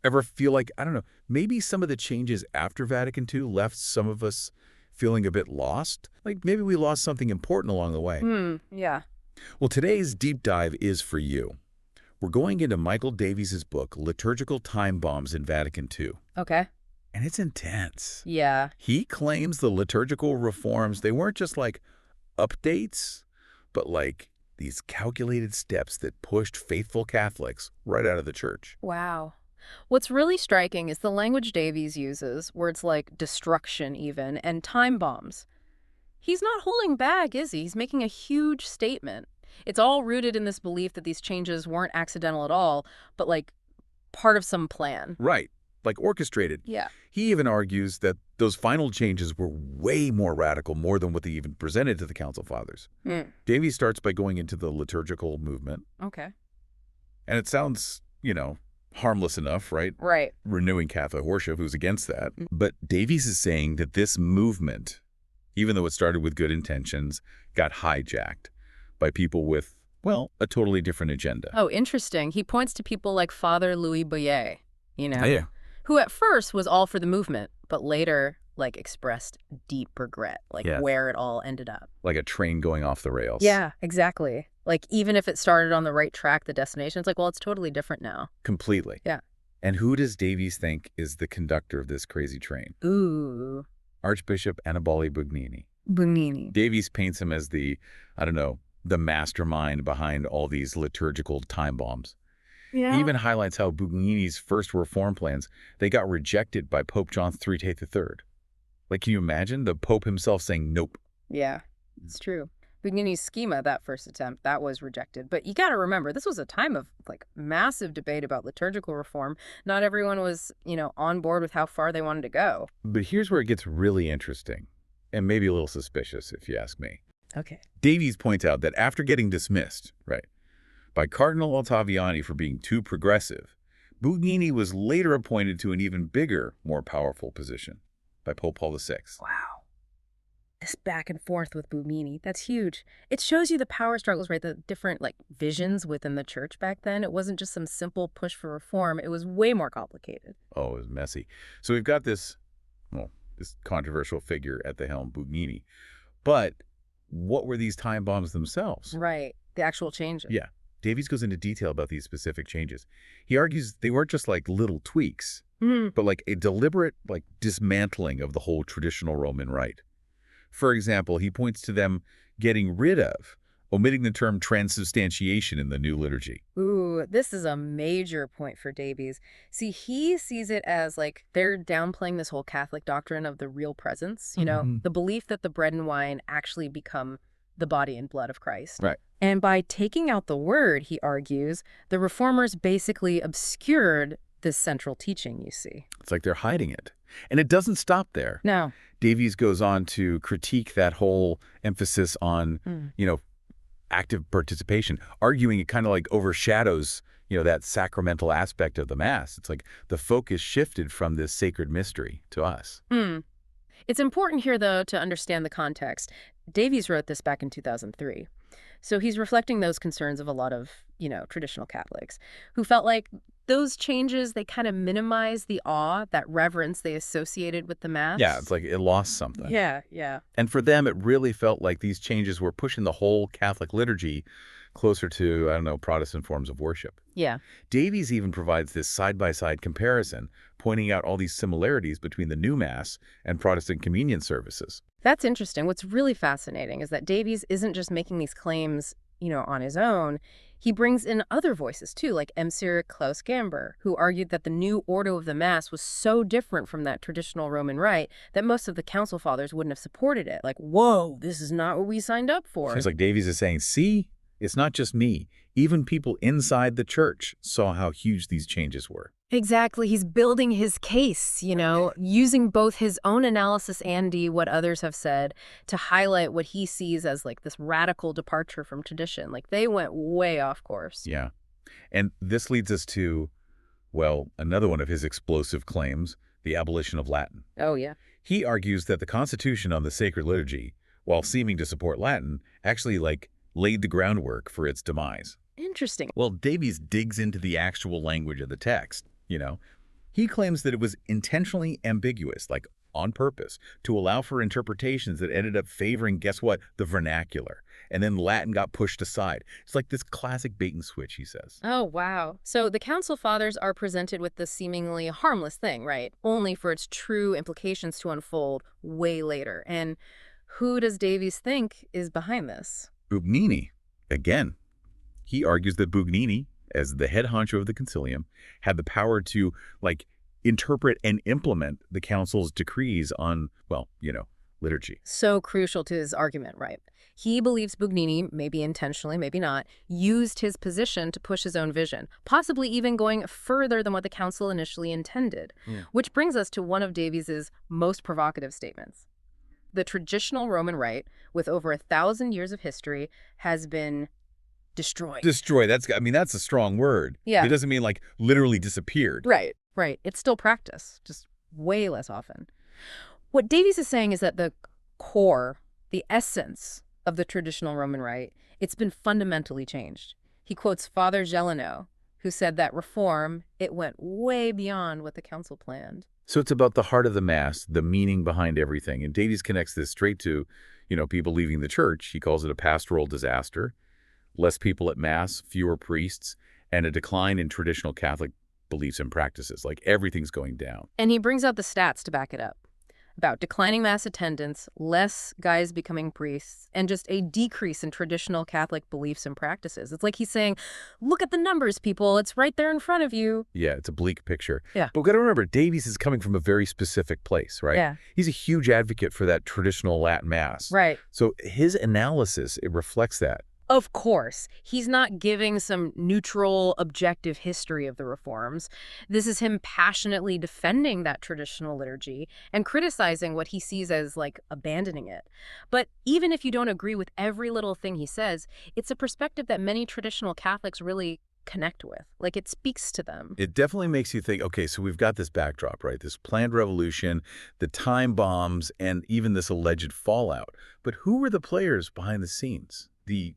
Ever feel like, I don't know, maybe some of the changes after Vatican II left some of us feeling a bit lost? Like maybe we lost something important along the way. Yeah. Well, today's deep dive is for you. We're going into Michael Davies' book, Liturgical Time Bombs in Vatican II. Okay. And it's intense. Yeah. He claims the liturgical reforms, they weren't just like updates, but like these calculated steps that pushed faithful Catholics right out of the church. Wow. What's really striking is the language Davies uses, words like destruction even, and time bombs. He's not holding back, is he? He's making a huge statement. It's all rooted in this belief that these changes weren't accidental at all, but like part of some plan. Right, like orchestrated. Yeah. He even argues that those final changes were way more radical, more than what they even presented to the Council Fathers. Davies starts by going into the liturgical movement. Okay. And it sounds, harmless enough, right? Right. Renewing Catholic worship, who's against that. But Davies is saying that this movement, even though it started with good intentions, got hijacked by people with, well, a totally different agenda. Oh, interesting. He points to people like Father Louis Boyer, Yeah. who at first was all for the movement, but later, expressed deep regret, where it all ended up. Like a train going off the rails. Yeah, exactly. Even if it started on the right track, the destination, it's well, it's totally different now. Completely. Yeah. And who does Davies think is the conductor of this crazy train? Ooh. Archbishop Annibale Bugnini. Bugnini. Davies paints him as the mastermind behind all these liturgical time bombs. Yeah. He even highlights how Bugnini's first reform plans, they got rejected by Pope John III. Can you imagine the Pope himself saying nope? Yeah, it's true. Bugnini's schema, that first attempt, that was rejected. But you got to remember, this was a time of massive debate about liturgical reform. Not everyone was, on board with how far they wanted to go. But here's where it gets really interesting, and maybe a little suspicious, if you ask me. Okay. Davies points out that after getting dismissed, by Cardinal Ottaviani for being too progressive, Bugnini was later appointed to an even bigger, more powerful position by Pope Paul VI. Wow. This back and forth with Bugnini, that's huge. It shows you the power struggles, right? The different visions within the church back then. It wasn't just some simple push for reform. It was way more complicated. Oh, it was messy. So we've got this controversial figure at the helm, Bugnini. But what were these time bombs themselves? Right. The actual changes. Yeah. Davies goes into detail about these specific changes. He argues they weren't just little tweaks, but a deliberate dismantling of the whole traditional Roman Rite. For example, he points to them getting rid of, omitting the term transubstantiation in the new liturgy. Ooh, this is a major point for Davies. See, he sees it as they're downplaying this whole Catholic doctrine of the real presence, the belief that the bread and wine actually become the body and blood of Christ. Right. And by taking out the word, he argues, the reformers basically obscured this central teaching, you see. It's like they're hiding it. And it doesn't stop there. No. Davies goes on to critique that whole emphasis on, active participation, arguing it kind of overshadows, that sacramental aspect of the Mass. It's like the focus shifted from this sacred mystery to us. It's important here, though, to understand the context. Davies wrote this back in 2003. So he's reflecting those concerns of a lot of, traditional Catholics who felt like those changes, they kind of minimize the awe, that reverence they associated with the Mass. Yeah, it's like it lost something. Yeah. And for them, it really felt like these changes were pushing the whole Catholic liturgy closer to, Protestant forms of worship. Yeah. Davies even provides this side-by-side comparison, pointing out all these similarities between the new Mass and Protestant communion services. That's interesting. What's really fascinating is that Davies isn't just making these claims, on his own. He brings in other voices, too, like Emsir Klaus Gamber, who argued that the new order of the Mass was so different from that traditional Roman Rite that most of the Council Fathers wouldn't have supported it. Whoa, this is not what we signed up for. It's like Davies is saying, see, it's not just me. Even people inside the church saw how huge these changes were. Exactly. He's building his case, using both his own analysis and what others have said to highlight what he sees as this radical departure from tradition. They went way off course. Yeah. And this leads us to, well, another one of his explosive claims, the abolition of Latin. Oh, yeah. He argues that the Constitution on the Sacred Liturgy, while seeming to support Latin, actually laid the groundwork for its demise. Interesting. Well, Davies digs into the actual language of the text. He claims that it was intentionally ambiguous, like on purpose, to allow for interpretations that ended up favoring, guess what, the vernacular. And then Latin got pushed aside. It's like this classic bait and switch, he says. Oh, wow. So the Council Fathers are presented with this seemingly harmless thing, right? Only for its true implications to unfold way later. And who does Davies think is behind this? Bugnini, again, he argues that Bugnini, as the head honcho of the concilium, had the power to, like, interpret and implement the council's decrees on, well, liturgy. So crucial to his argument, right? He believes Bugnini, maybe intentionally, maybe not, used his position to push his own vision, possibly even going further than what the council initially intended. Which brings us to one of Davies's most provocative statements. The traditional Roman Rite, with over 1,000 years of history, has been destroyed. Destroy, that's a strong word. Yeah. It doesn't mean, like, literally disappeared. Right. It's still practiced, just way less often. What Davies is saying is that the core, the essence of the traditional Roman Rite, it's been fundamentally changed. He quotes Father Gelano, who said that reform, it went way beyond what the council planned. So it's about the heart of the Mass, the meaning behind everything. And Davies connects this straight to, people leaving the church. He calls it a pastoral disaster, less people at Mass, fewer priests, and a decline in traditional Catholic beliefs and practices. Like, everything's going down. And he brings out the stats to back it up. About declining Mass attendance, less guys becoming priests, and just a decrease in traditional Catholic beliefs and practices. It's like he's saying, look at the numbers, people. It's right there in front of you. Yeah, it's a bleak picture. Yeah. But we've got to remember, Davies is coming from a very specific place, right? Yeah. He's a huge advocate for that traditional Latin Mass. Right. So his analysis, it reflects that. Of course, he's not giving some neutral, objective history of the reforms. This is him passionately defending that traditional liturgy and criticizing what he sees as, like, abandoning it. But even if you don't agree with every little thing he says, it's a perspective that many traditional Catholics really connect with. Like, it speaks to them. It definitely makes you think, okay, so we've got this backdrop, right? This planned revolution, the time bombs, and even this alleged fallout. But who were the players behind the scenes? The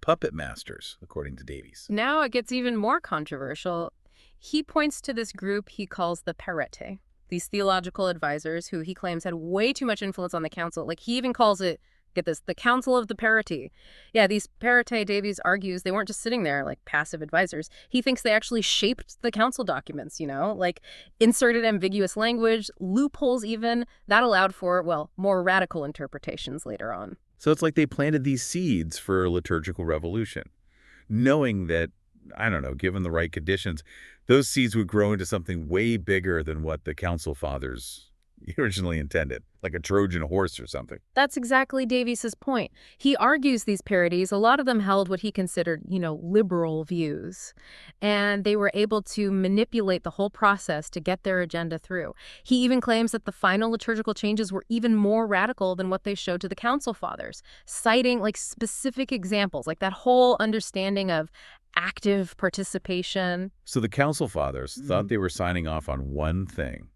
puppet masters, according to Davies. Now it gets even more controversial. He points to this group he calls the Perete, these theological advisors who he claims had way too much influence on the council. Like, he even calls it, get this, the Council of the Perete. Yeah, these Perete, Davies argues, they weren't just sitting there like passive advisors. He thinks they actually shaped the council documents, like inserted ambiguous language, loopholes even, that allowed for, well, more radical interpretations later on. So it's like they planted these seeds for a liturgical revolution, knowing that, given the right conditions, those seeds would grow into something way bigger than what the Council Fathers originally intended, like a Trojan horse or something. That's exactly Davies's point. He argues these parodies, a lot of them held what he considered, liberal views. And they were able to manipulate the whole process to get their agenda through. He even claims that the final liturgical changes were even more radical than what they showed to the Council Fathers, citing like specific examples, like that whole understanding of active participation. So the Council Fathers thought they were signing off on one thing,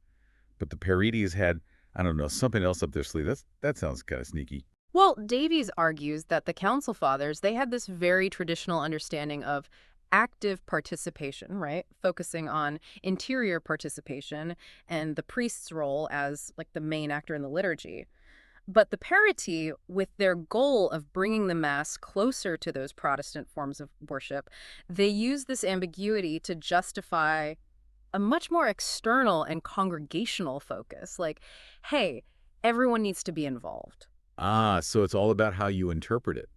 but the Paredes had, something else up their sleeve. That sounds kind of sneaky. Well, Davies argues that the Council Fathers, they had this very traditional understanding of active participation, right? Focusing on interior participation and the priest's role as like the main actor in the liturgy. But the Perete, with their goal of bringing the Mass closer to those Protestant forms of worship, they use this ambiguity to justify a much more external and congregational focus. Like, hey, everyone needs to be involved. So it's all about how you interpret it.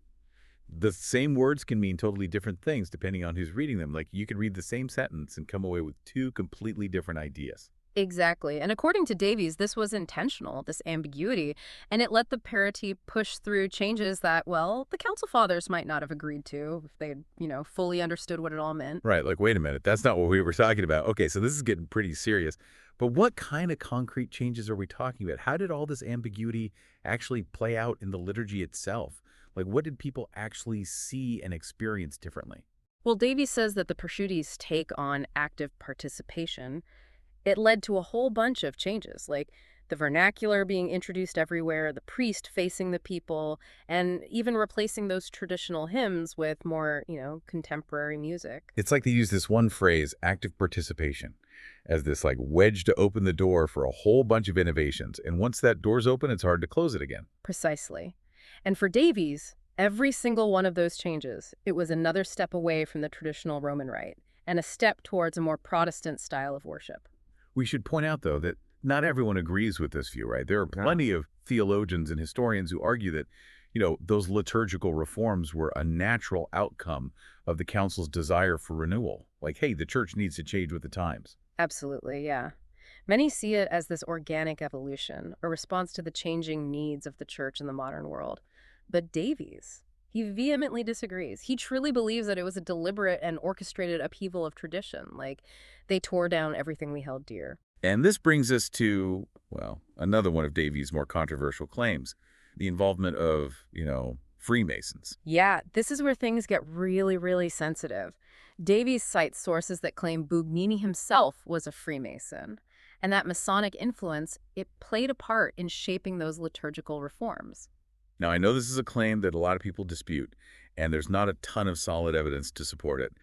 The same words can mean totally different things depending on who's reading them. Like, you could read the same sentence and come away with two completely different ideas. Exactly. And according to Davies, this was intentional, this ambiguity, and it let the Perete push through changes that, well, the Council Fathers might not have agreed to if they'd, fully understood what it all meant. Right. Like, wait a minute. That's not what we were talking about. Okay, so this is getting pretty serious. But what kind of concrete changes are we talking about? How did all this ambiguity actually play out in the liturgy itself? Like, what did people actually see and experience differently? Well, Davies says that the Perseutes take on active participation. It led to a whole bunch of changes, like the vernacular being introduced everywhere, the priest facing the people, and even replacing those traditional hymns with more, contemporary music. It's like they use this one phrase, active participation, as this like wedge to open the door for a whole bunch of innovations. And once that door's open, it's hard to close it again. Precisely. And for Davies, every single one of those changes, it was another step away from the traditional Roman Rite and a step towards a more Protestant style of worship. We should point out, though, that not everyone agrees with this view, right? There are plenty of theologians and historians who argue that, those liturgical reforms were a natural outcome of the council's desire for renewal. Like, hey, the church needs to change with the times. Absolutely, yeah. Many see it as this organic evolution, a response to the changing needs of the church in the modern world. But Davies, he vehemently disagrees. He truly believes that it was a deliberate and orchestrated upheaval of tradition. Like, they tore down everything we held dear. And this brings us to, well, another one of Davies' more controversial claims, the involvement of, Freemasons. Yeah, this is where things get really, really sensitive. Davies cites sources that claim Bugnini himself was a Freemason, and that Masonic influence, it played a part in shaping those liturgical reforms. Now, I know this is a claim that a lot of people dispute, and there's not a ton of solid evidence to support it,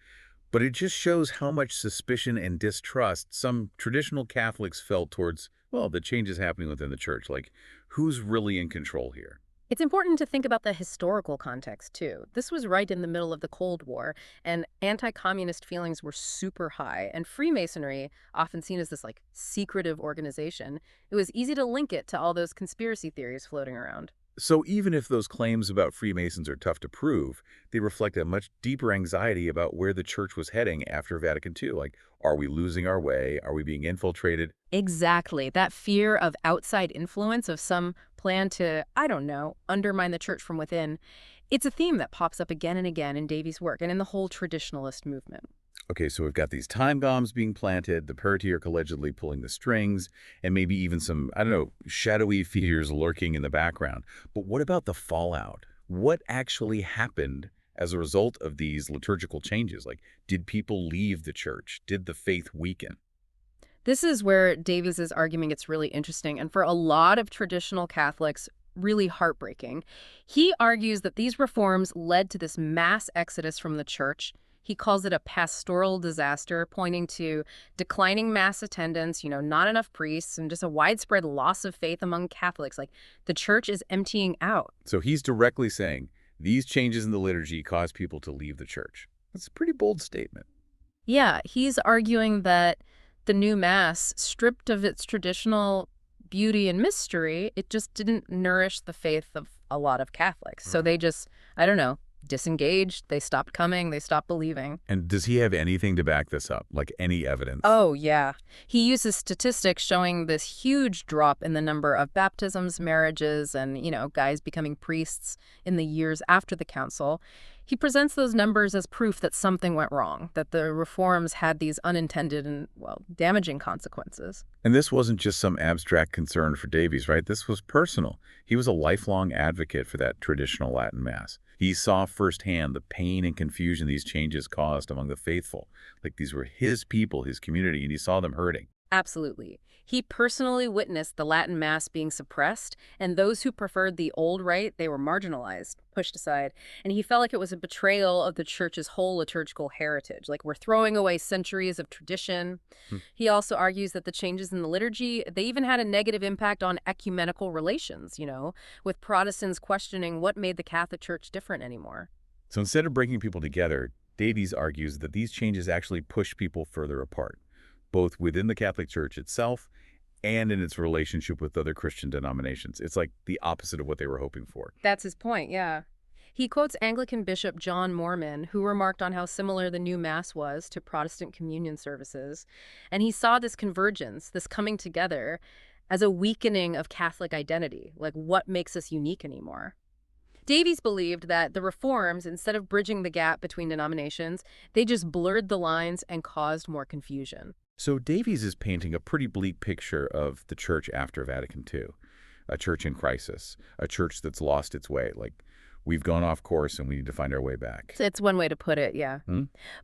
but it just shows how much suspicion and distrust some traditional Catholics felt towards, well, the changes happening within the church. Like, who's really in control here? It's important to think about the historical context, too. This was right in the middle of the Cold War, and anti-communist feelings were super high, and Freemasonry, often seen as this, secretive organization, it was easy to link it to all those conspiracy theories floating around. So even if those claims about Freemasons are tough to prove, they reflect a much deeper anxiety about where the church was heading after Vatican II. Like, are we losing our way? Are we being infiltrated? Exactly. That fear of outside influence, of some plan to, I don't know, undermine the church from within. It's a theme that pops up again and again in Davies' work and in the whole traditionalist movement. Okay, so we've got these time bombs being planted, the patriarch allegedly pulling the strings, and maybe even some, I don't know, shadowy figures lurking in the background. But what about the fallout? What actually happened as a result of these liturgical changes? Like, did people leave the church? Did the faith weaken? This is where Davies's argument gets really interesting, and for a lot of traditional Catholics, really heartbreaking. He argues that these reforms led to this mass exodus from the church. He calls it a pastoral disaster, pointing to declining mass attendance, not enough priests, and just a widespread loss of faith among Catholics. Like, the church is emptying out. So he's directly saying these changes in the liturgy caused people to leave the church. That's a pretty bold statement. Yeah, he's arguing that the new mass, stripped of its traditional beauty and mystery, it just didn't nourish the faith of a lot of Catholics. So they just, I don't know, disengaged, they stopped coming, they stopped believing. And does he have anything to back this up, like any evidence? Oh, yeah. He uses statistics showing this huge drop in the number of baptisms, marriages, and, guys becoming priests in the years after the council. He presents those numbers as proof that something went wrong, that the reforms had these unintended and, damaging consequences. And this wasn't just some abstract concern for Davies, right? This was personal. He was a lifelong advocate for that traditional Latin Mass. He saw firsthand the pain and confusion these changes caused among the faithful. Like, these were his people, his community, and he saw them hurting. Absolutely. He personally witnessed the Latin Mass being suppressed, and those who preferred the old rite, they were marginalized, pushed aside. And he felt like it was a betrayal of the church's whole liturgical heritage. Like, we're throwing away centuries of tradition. He also argues that the changes in the liturgy, they even had a negative impact on ecumenical relations, with Protestants questioning what made the Catholic Church different anymore. So instead of bringing people together, Davies argues that these changes actually push people further apart, both within the Catholic Church itself and in its relationship with other Christian denominations. It's like the opposite of what they were hoping for. That's his point, yeah. He quotes Anglican Bishop John Moorman, who remarked on how similar the new Mass was to Protestant communion services. And he saw this convergence, this coming together, as a weakening of Catholic identity, like what makes us unique anymore. Davies believed that the reforms, instead of bridging the gap between denominations, they just blurred the lines and caused more confusion. So Davies is painting a pretty bleak picture of the church after Vatican II, a church in crisis, a church that's lost its way. Like, we've gone off course and we need to find our way back. It's one way to put it, yeah.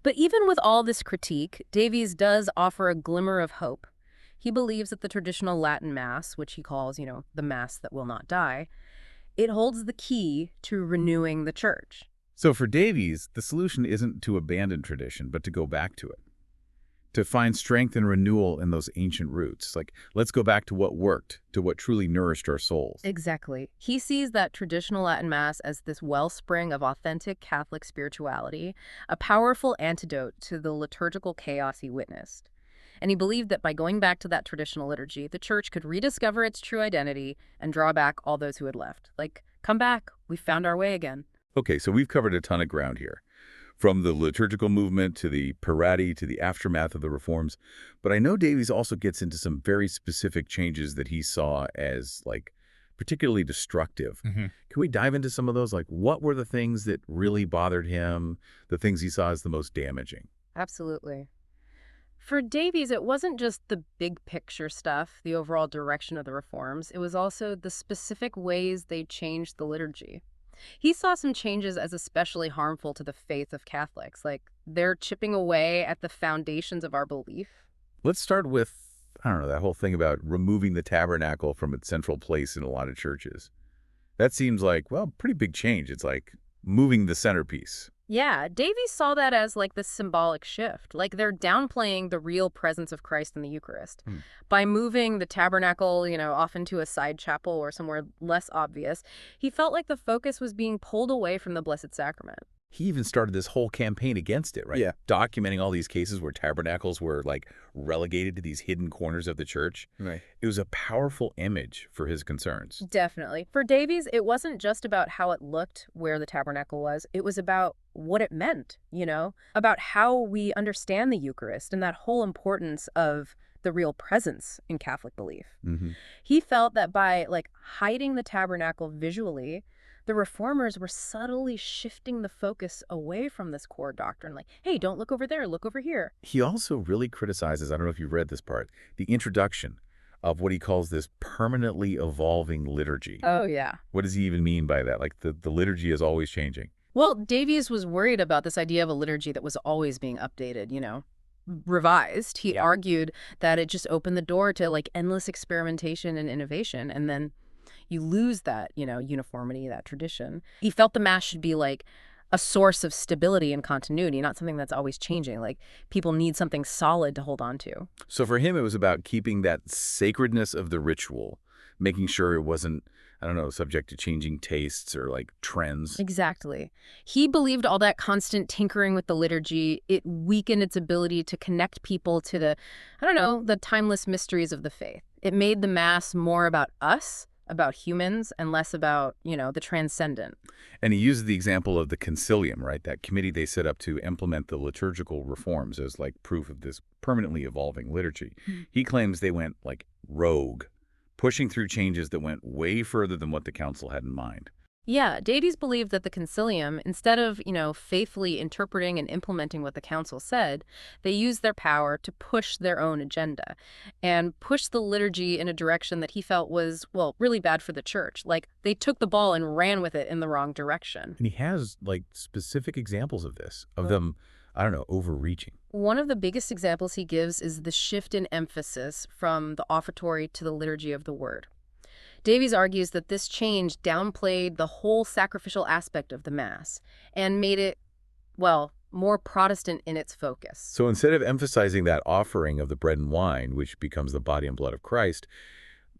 But even with all this critique, Davies does offer a glimmer of hope. He believes that the traditional Latin Mass, which he calls, the Mass that will not die, it holds the key to renewing the church. So for Davies, the solution isn't to abandon tradition, but to go back to it. To find strength and renewal in those ancient roots. Like, let's go back to what worked, to what truly nourished our souls. Exactly. He sees that traditional Latin Mass as this wellspring of authentic Catholic spirituality, a powerful antidote to the liturgical chaos he witnessed. And he believed that by going back to that traditional liturgy, the Church could rediscover its true identity and draw back all those who had left. Like, come back, we found our way again. Okay, so we've covered a ton of ground here. From the liturgical movement to the parati to the aftermath of the reforms. But I know Davies also gets into some very specific changes that he saw as, like, particularly destructive. Can we dive into some of those? Like, what were the things that really bothered him, the things he saw as the most damaging? Absolutely. For Davies, it wasn't just the big picture stuff, the overall direction of the reforms. It was also the specific ways they changed the liturgy. He saw some changes as especially harmful to the faith of Catholics, like they're chipping away at the foundations of our belief. Let's start with, I don't know, that whole thing about removing the tabernacle from its central place in a lot of churches. That seems like, well, pretty big change. It's like moving the centerpiece. Yeah, Davies saw that as like the symbolic shift, like they're downplaying the real presence of Christ in the Eucharist. By moving the tabernacle, off into a side chapel or somewhere less obvious, he felt like the focus was being pulled away from the Blessed Sacrament. He even started this whole campaign against it, right? Yeah. Documenting all these cases where tabernacles were, like, relegated to these hidden corners of the church. Right. It was a powerful image for his concerns. Definitely. For Davies, it wasn't just about how it looked where the tabernacle was. It was about what it meant, about how we understand the Eucharist and that whole importance of the real presence in Catholic belief. He felt that by, hiding the tabernacle visually, the reformers were subtly shifting the focus away from this core doctrine. Like, hey, don't look over there, look over here. He also really criticizes, I don't know if you've read this part, the introduction of what he calls this permanently evolving liturgy. Oh, yeah. What does he even mean by that? Like, the liturgy is always changing. Well, Davies was worried about this idea of a liturgy that was always being updated, revised. He argued that it just opened the door to, endless experimentation and innovation, and then you lose that, uniformity, that tradition. He felt the Mass should be like a source of stability and continuity, not something that's always changing. Like, people need something solid to hold on to. So for him, it was about keeping that sacredness of the ritual, making sure it wasn't, I don't know, subject to changing tastes or, trends. Exactly. He believed all that constant tinkering with the liturgy, it weakened its ability to connect people to the timeless mysteries of the faith. It made the Mass more about us, about humans, and less about, the transcendent. And he uses the example of the concilium, right? That committee they set up to implement the liturgical reforms as proof of this permanently evolving liturgy. He claims they went rogue, pushing through changes that went way further than what the council had in mind. Yeah, Davies believed that the concilium, instead of, faithfully interpreting and implementing what the council said, they used their power to push their own agenda and push the liturgy in a direction that he felt was, really bad for the church. Like, they took the ball and ran with it in the wrong direction. And he has, specific examples of this, of them, I don't know, overreaching. One of the biggest examples he gives is the shift in emphasis from the offertory to the liturgy of the word. Davies argues that this change downplayed the whole sacrificial aspect of the Mass and made it, more Protestant in its focus. So instead of emphasizing that offering of the bread and wine, which becomes the body and blood of Christ,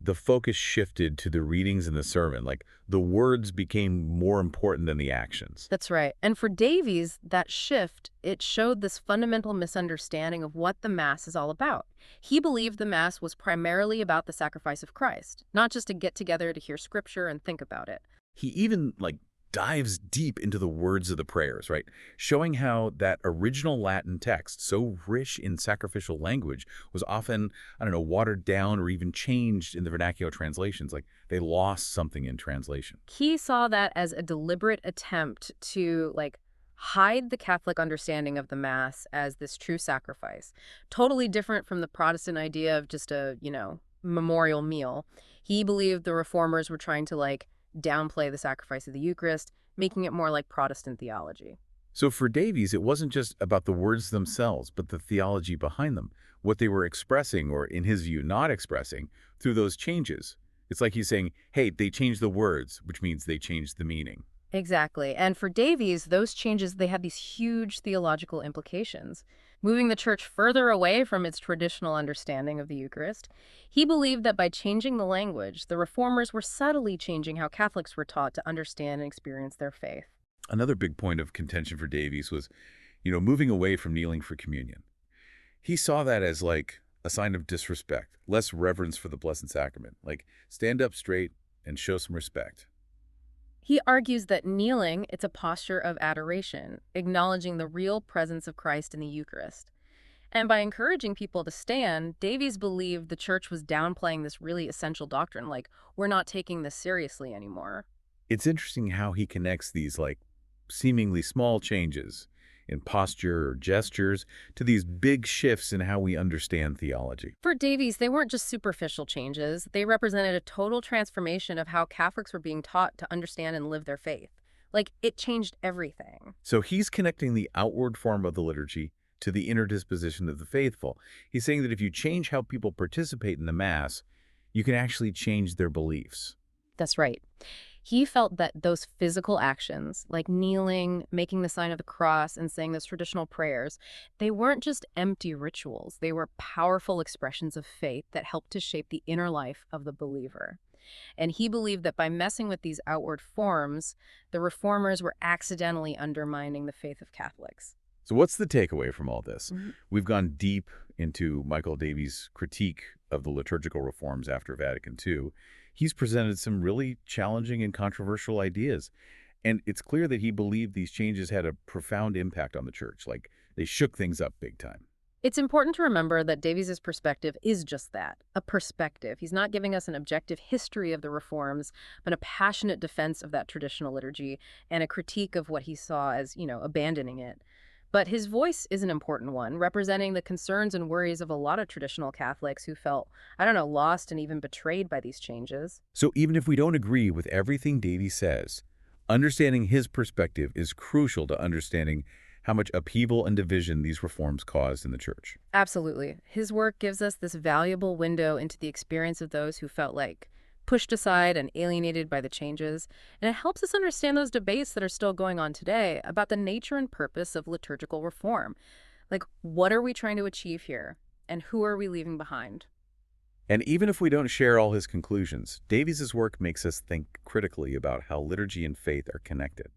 the focus shifted to the readings and the sermon. The words became more important than the actions. That's right. And for Davies, that shift, it showed this fundamental misunderstanding of what the Mass is all about. He believed the Mass was primarily about the sacrifice of Christ, not just to get together to hear Scripture and think about it. He even, dives deep into the words of the prayers, right? Showing how that original Latin text, so rich in sacrificial language, was often, watered down or even changed in the vernacular translations. They lost something in translation. He saw that as a deliberate attempt to, hide the Catholic understanding of the Mass as this true sacrifice. Totally different from the Protestant idea of just a, memorial meal. He believed the reformers were trying to, downplay the sacrifice of the Eucharist, making it more like Protestant theology. So for Davies, it wasn't just about the words themselves, but the theology behind them, what they were expressing, or in his view, not expressing, through those changes. It's like he's saying, hey, they changed the words, which means they changed the meaning. Exactly. And for Davies, those changes, they had these huge theological implications. moving the church further away from its traditional understanding of the Eucharist. He believed that by changing the language, the reformers were subtly changing how Catholics were taught to understand and experience their faith. Another big point of contention for Davies was, moving away from kneeling for communion. He saw that as like a sign of disrespect, less reverence for the Blessed Sacrament. Like, stand up straight and show some respect. He argues that kneeling, it's a posture of adoration, acknowledging the real presence of Christ in the Eucharist. And by encouraging people to stand, Davies believed the church was downplaying this really essential doctrine, like, we're not taking this seriously anymore. It's interesting how he connects these, like, seemingly small changes in posture or gestures to these big shifts in how we understand theology. For Davies, they weren't just superficial changes. They represented a total transformation of how Catholics were being taught to understand and live their faith. Like, it changed everything. So he's connecting the outward form of the liturgy to the inner disposition of the faithful. He's saying that if you change how people participate in the Mass, you can actually change their beliefs. That's right. He felt that those physical actions, like kneeling, making the sign of the cross, and saying those traditional prayers, they weren't just empty rituals. They were powerful expressions of faith that helped to shape the inner life of the believer. And he believed that by messing with these outward forms, the reformers were accidentally undermining the faith of Catholics. So what's the takeaway from all this? Mhm. We've gone deep into Michael Davies' critique of the liturgical reforms after Vatican II. He's presented some really challenging and controversial ideas. And it's clear that he believed these changes had a profound impact on the church. Like, they shook things up big time. It's important to remember that Davies' perspective is just that, a perspective. He's not giving us an objective history of the reforms, but a passionate defense of that traditional liturgy and a critique of what he saw as, abandoning it. But his voice is an important one, representing the concerns and worries of a lot of traditional Catholics who felt, lost and even betrayed by these changes. So even if we don't agree with everything Davies says, understanding his perspective is crucial to understanding how much upheaval and division these reforms caused in the church. Absolutely. His work gives us this valuable window into the experience of those who felt like pushed aside and alienated by the changes, and it helps us understand those debates that are still going on today about the nature and purpose of liturgical reform. Like, what are we trying to achieve here, and who are we leaving behind? And even if we don't share all his conclusions, Davies' work makes us think critically about how liturgy and faith are connected,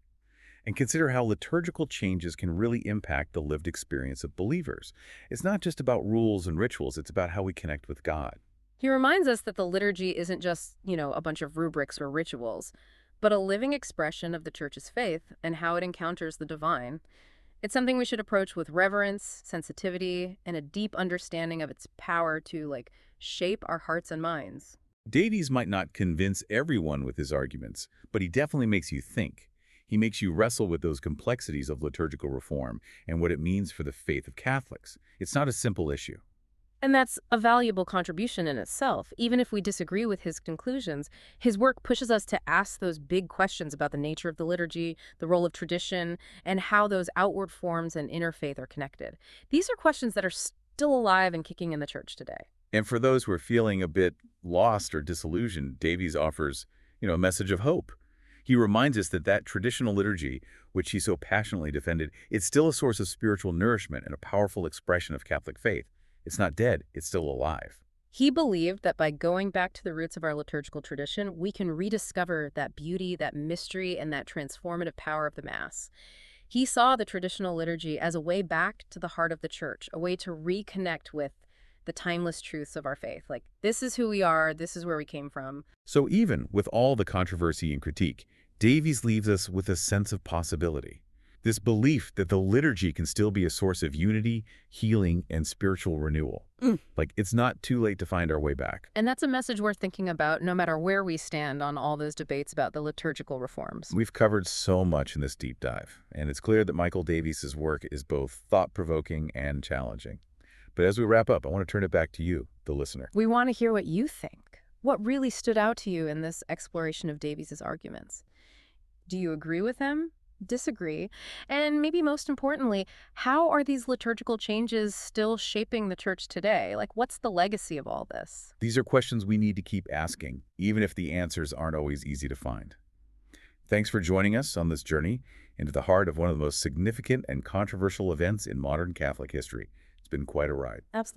and consider how liturgical changes can really impact the lived experience of believers. It's not just about rules and rituals, it's about how we connect with God. He reminds us that the liturgy isn't just, a bunch of rubrics or rituals, but a living expression of the Church's faith and how it encounters the divine. It's something we should approach with reverence, sensitivity, and a deep understanding of its power to, shape our hearts and minds. Davies might not convince everyone with his arguments, but he definitely makes you think. He makes you wrestle with those complexities of liturgical reform and what it means for the faith of Catholics. It's not a simple issue. And that's a valuable contribution in itself. Even if we disagree with his conclusions, his work pushes us to ask those big questions about the nature of the liturgy, the role of tradition, and how those outward forms and inner faith are connected. These are questions that are still alive and kicking in the church today. And for those who are feeling a bit lost or disillusioned, Davies offers, a message of hope. He reminds us that traditional liturgy, which he so passionately defended, it's still a source of spiritual nourishment and a powerful expression of Catholic faith. It's not dead, it's still alive. He believed that by going back to the roots of our liturgical tradition, we can rediscover that beauty, that mystery, and that transformative power of the Mass. He saw the traditional liturgy as a way back to the heart of the Church, a way to reconnect with the timeless truths of our faith. Like, this is who we are, this is where we came from. So even with all the controversy and critique, Davies leaves us with a sense of possibility. This belief that the liturgy can still be a source of unity, healing, and spiritual renewal. Like, it's not too late to find our way back. And that's a message worth thinking about no matter where we stand on all those debates about the liturgical reforms. We've covered so much in this deep dive, and it's clear that Michael Davies' work is both thought-provoking and challenging. But as we wrap up, I want to turn it back to you, the listener. We want to hear what you think. What really stood out to you in this exploration of Davies' arguments? Do you agree with him? Disagree? And maybe most importantly, how are these liturgical changes still shaping the church today? Like, what's the legacy of all this? These are questions we need to keep asking, even if the answers aren't always easy to find. Thanks for joining us on this journey into the heart of one of the most significant and controversial events in modern Catholic history. It's been quite a ride. Absolutely.